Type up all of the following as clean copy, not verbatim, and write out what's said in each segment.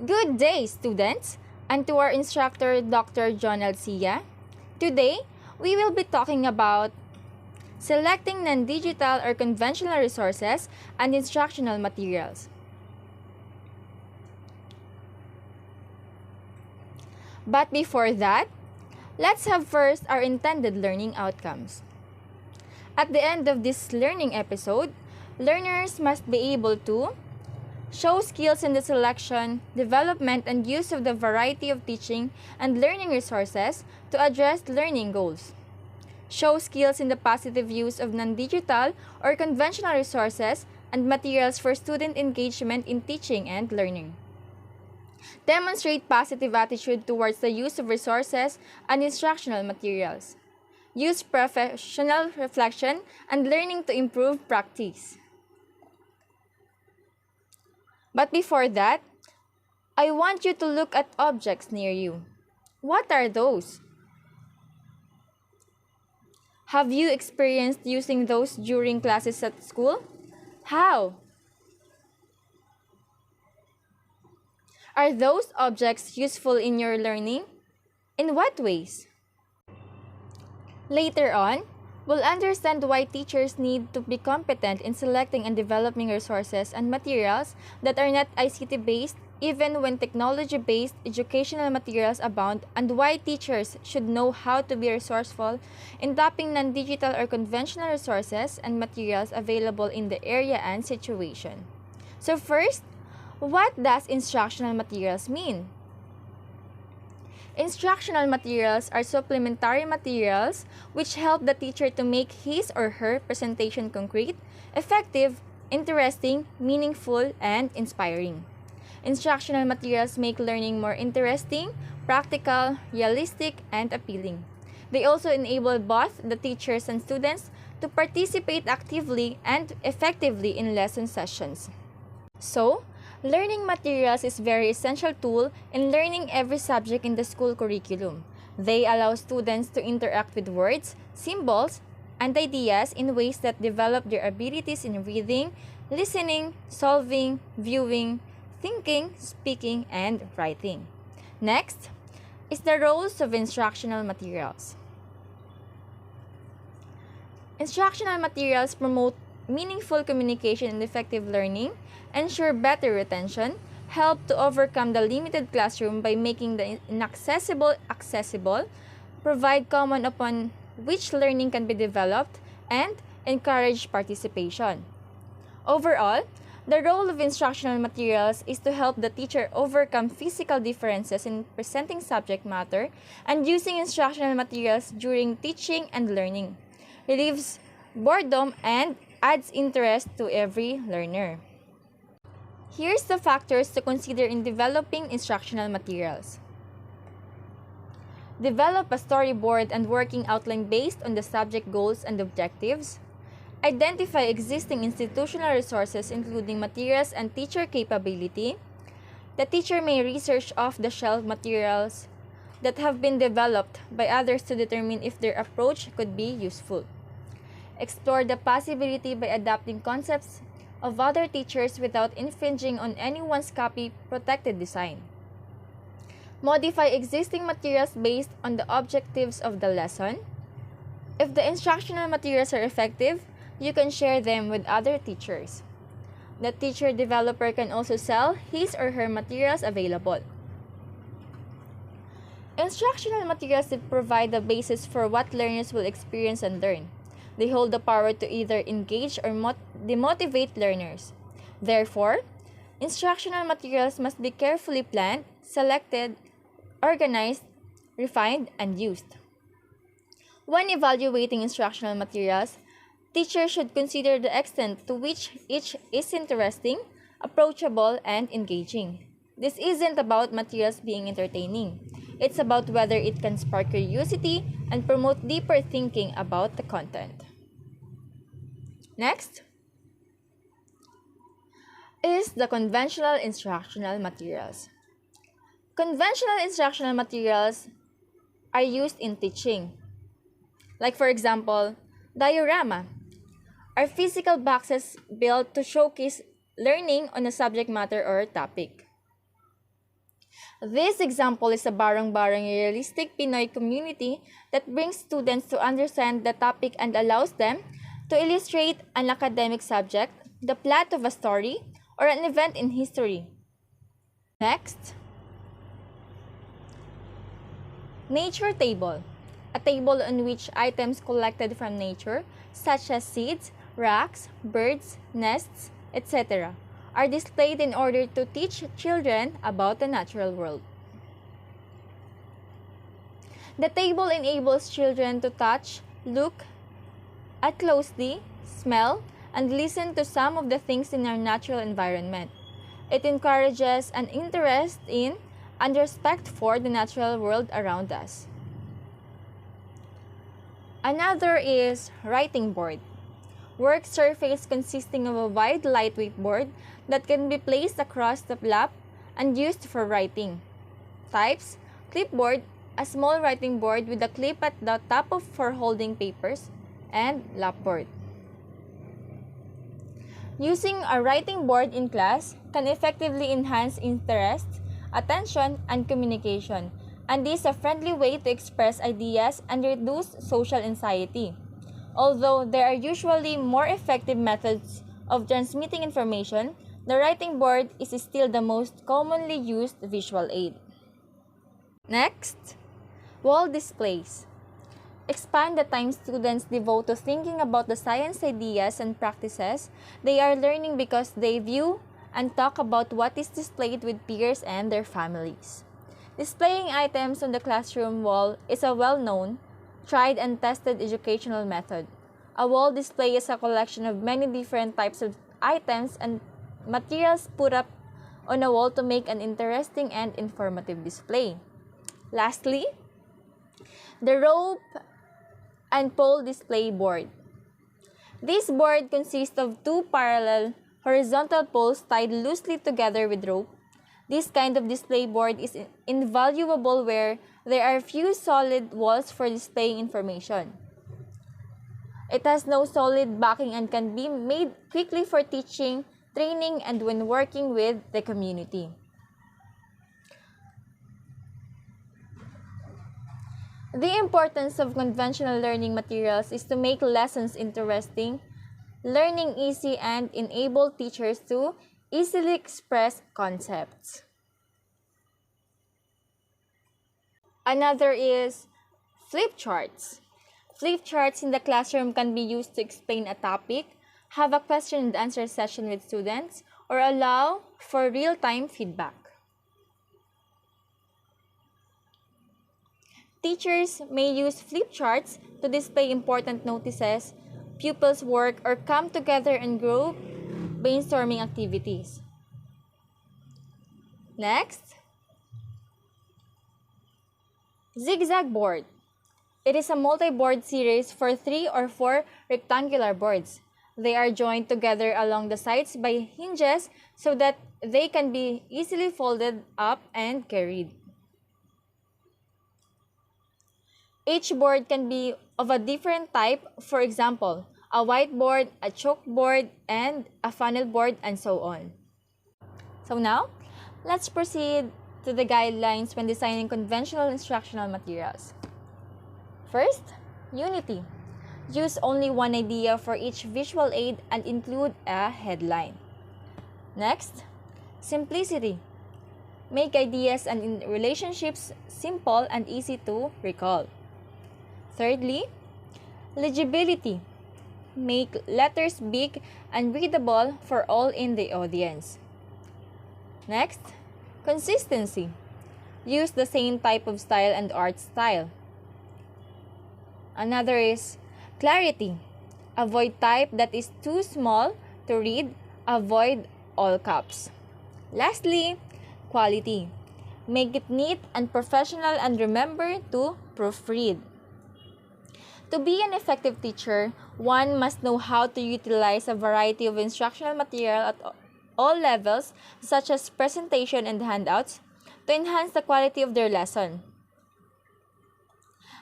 Good day, students, and to our instructor, Dr. John Alcia. Today, we will be talking about selecting non-digital or conventional resources and instructional materials. But before that, let's have first our intended learning outcomes. At the end of this learning episode, learners must be able to show skills in the selection, development, and use of the variety of teaching and learning resources to address learning goals. Show skills in the positive use of non-digital or conventional resources and materials for student engagement in teaching and learning. Demonstrate positive attitude towards the use of resources and instructional materials. Use professional reflection and learning to improve practice. But before that, I want you to look at objects near you. What are those? Have you experienced using those during classes at school? How? Are those objects useful in your learning? In what ways? Later on, we'll understand why teachers need to be competent in selecting and developing resources and materials that are not ICT-based even when technology-based educational materials abound, and why teachers should know how to be resourceful in tapping non-digital or conventional resources and materials available in the area and situation. So first, what does instructional materials mean? Instructional materials are supplementary materials which help the teacher to make his or her presentation concrete, effective, interesting, meaningful, and inspiring. Instructional materials make learning more interesting, practical, realistic, and appealing. They also enable both the teachers and students to participate actively and effectively in lesson sessions. So, learning materials is a very essential tool in learning every subject in the school curriculum. They allow students to interact with words, symbols, and ideas in ways that develop their abilities in reading, listening, solving, viewing, thinking, speaking, and writing. Next is the roles of instructional materials. Instructional materials promote meaningful communication and effective learning, ensure better retention, help to overcome the limited classroom by making the inaccessible accessible, provide common upon which learning can be developed, and encourage participation. Overall, the role of instructional materials is to help the teacher overcome physical differences in presenting subject matter and using instructional materials during teaching and learning, relieves boredom, and adds interest to every learner. Here's the factors to consider in developing instructional materials. Develop a storyboard and working outline based on the subject goals and objectives. Identify existing institutional resources including materials and teacher capability. The teacher may research off-the-shelf materials that have been developed by others to determine if their approach could be useful. Explore the possibility by adapting concepts of other teachers without infringing on anyone's copy-protected design. Modify existing materials based on the objectives of the lesson. If the instructional materials are effective, you can share them with other teachers. The teacher developer can also sell his or her materials available. Instructional materials provide the basis for what learners will experience and learn. They hold the power to either engage or demotivate learners. Therefore, instructional materials must be carefully planned, selected, organized, refined, and used. When evaluating instructional materials, teachers should consider the extent to which each is interesting, approachable, and engaging. This isn't about materials being entertaining. It's about whether it can spark curiosity and promote deeper thinking about the content. Next is the conventional instructional materials. Conventional instructional materials are used in teaching. Like for example, diorama are physical boxes built to showcase learning on a subject matter or topic. This example is a barang-barang realistic Pinoy community that brings students to understand the topic and allows them to illustrate an academic subject, the plot of a story, or an event in history. Next, nature table. A table on which items collected from nature, such as seeds, rocks, birds, nests, etc., are displayed in order to teach children about the natural world. The table enables children to touch, look at closely, smell, and listen to some of the things in our natural environment. It encourages an interest in and respect for the natural world around us. Another is writing board. Work surface consisting of a wide lightweight board that can be placed across the lap and used for writing. Types: clipboard, a small writing board with a clip at the top for holding papers, and lapboard. Using a writing board in class can effectively enhance interest, attention, and communication, and is a friendly way to express ideas and reduce social anxiety. Although there are usually more effective methods of transmitting information, the writing board is still the most commonly used visual aid. Next, wall displays. Expand the time students devote to thinking about the science ideas and practices they are learning because they view and talk about what is displayed with peers and their families. Displaying items on the classroom wall is a well-known, tried and tested educational method. A wall display is a collection of many different types of items and materials put up on a wall to make an interesting and informative display. Lastly, the rope and pole display board. This board consists of two parallel horizontal poles tied loosely together with rope. This kind of display board is invaluable where there are few solid walls for displaying information. It has no solid backing and can be made quickly for teaching, training, and when working with the community. The importance of conventional learning materials is to make lessons interesting, learning easy, and enable teachers to easily express concepts. Another is flip charts. Flip charts in the classroom can be used to explain a topic, have a question and answer session with students, or allow for real-time feedback. Teachers may use flip charts to display important notices, pupils' work, or come together in group brainstorming activities. Next, zigzag board. It is a multi-board series for 3 or 4 rectangular boards. They are joined together along the sides by hinges so that they can be easily folded up and carried. Each board can be of a different type, for example, a whiteboard, a chalkboard, and a funnel board, and so on. So now, let's proceed to the guidelines when designing conventional instructional materials. First, unity. Use only one idea for each visual aid and include a headline. Next, simplicity. Make ideas and relationships simple and easy to recall. Thirdly, legibility. Make letters big and readable for all in the audience. Next, consistency. Use the same type of style and art style. Another is clarity. Avoid type that is too small to read. Avoid all caps. Lastly, quality. Make it neat and professional and remember to proofread. To be an effective teacher, one must know how to utilize a variety of instructional material at all levels, such as presentation and handouts, to enhance the quality of their lesson.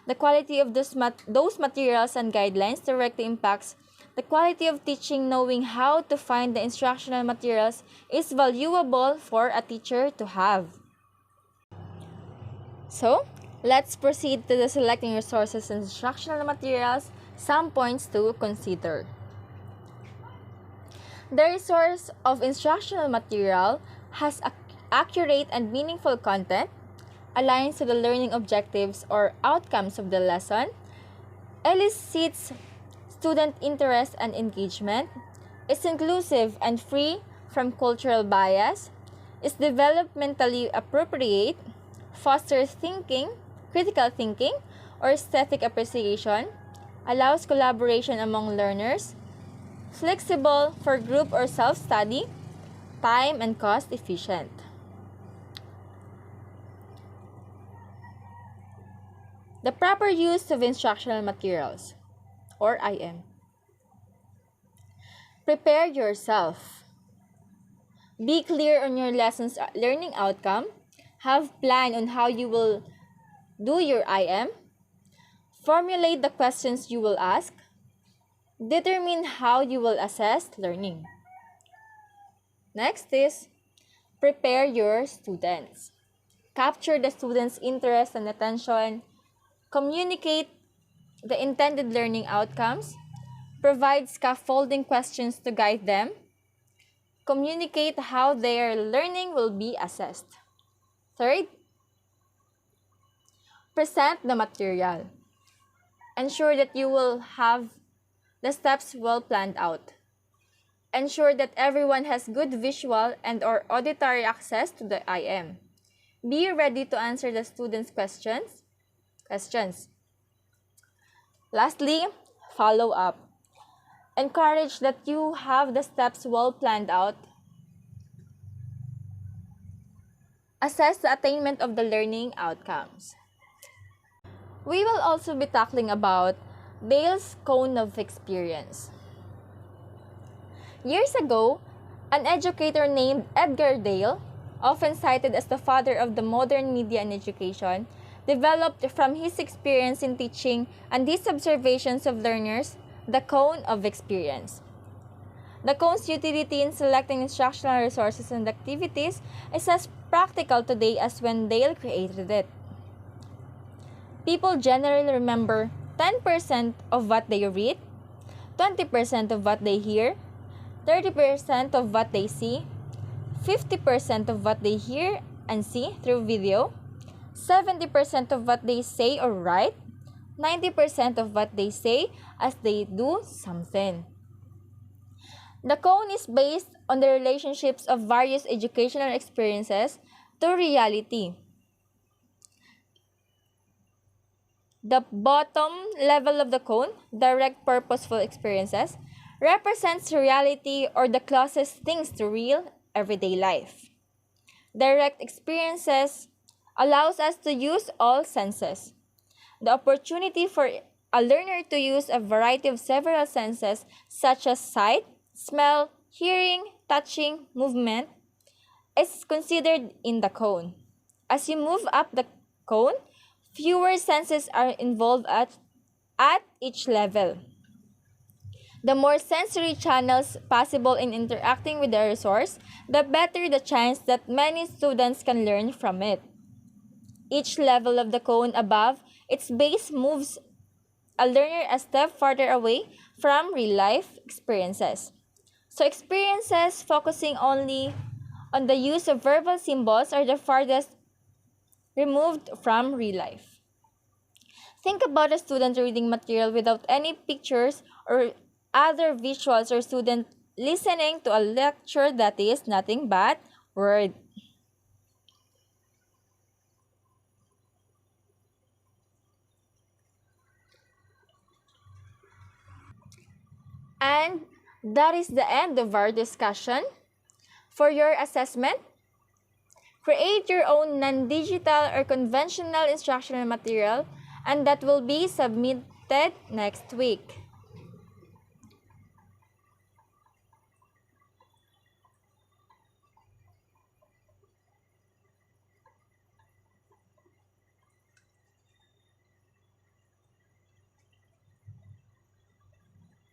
The quality of those materials and guidelines directly impacts the quality of teaching. Knowing how to find the instructional materials is valuable for a teacher to have. So, let's proceed to the selecting resources and instructional materials. Some points to consider. The resource of instructional material has accurate and meaningful content, aligns to the learning objectives or outcomes of the lesson, elicits student interest and engagement, is inclusive and free from cultural bias, is developmentally appropriate, fosters thinking, critical thinking, or aesthetic appreciation, allows collaboration among learners, flexible for group or self-study, time and cost efficient. The proper use of instructional materials, or IM. Prepare yourself. Be clear on your lesson's learning outcome. Have plan on how you will do your IM. Formulate the questions you will ask. Determine how you will assess learning. Next is prepare your students. Capture the students' interest and attention. Communicate the intended learning outcomes. Provide scaffolding questions to guide them. Communicate how their learning will be assessed. Third, present the material. Ensure that you will have the steps well planned out. Ensure that everyone has good visual and or auditory access to the IM. Be ready to answer the students' questions. Lastly, follow up. Encourage that you have the steps well planned out. Assess the attainment of the learning outcomes. We will also be tackling about Dale's cone of experience. Years ago, an educator named Edgar Dale, often cited as the father of the modern media and education, developed from his experience in teaching and his observations of learners the cone of experience. The cone's utility in selecting instructional resources and activities is as practical today as when Dale created it. People generally remember 10% of what they read, 20% of what they hear, 30% of what they see, 50% of what they hear and see through video, 70% of what they say or write, 90% of what they say as they do something. The cone is based on the relationships of various educational experiences to reality. The bottom level of the cone, direct purposeful experiences, represents reality or the closest things to real everyday life. Direct experiences allows us to use all senses. The opportunity for a learner to use a variety of several senses such as sight, smell, hearing, touching, movement is considered in the cone. As you move up the cone, fewer senses are involved at each level. The more sensory channels possible in interacting with the resource, the better the chance that many students can learn from it. Each level of the cone above its base moves a learner a step farther away from real-life experiences. So experiences focusing only on the use of verbal symbols are the farthest removed from real life. Think about a student reading material without any pictures or other visuals, or student listening to a lecture that is nothing but word. And that is the end of our discussion. For your assessment, create your own non-digital or conventional instructional material, and that will be submitted next week.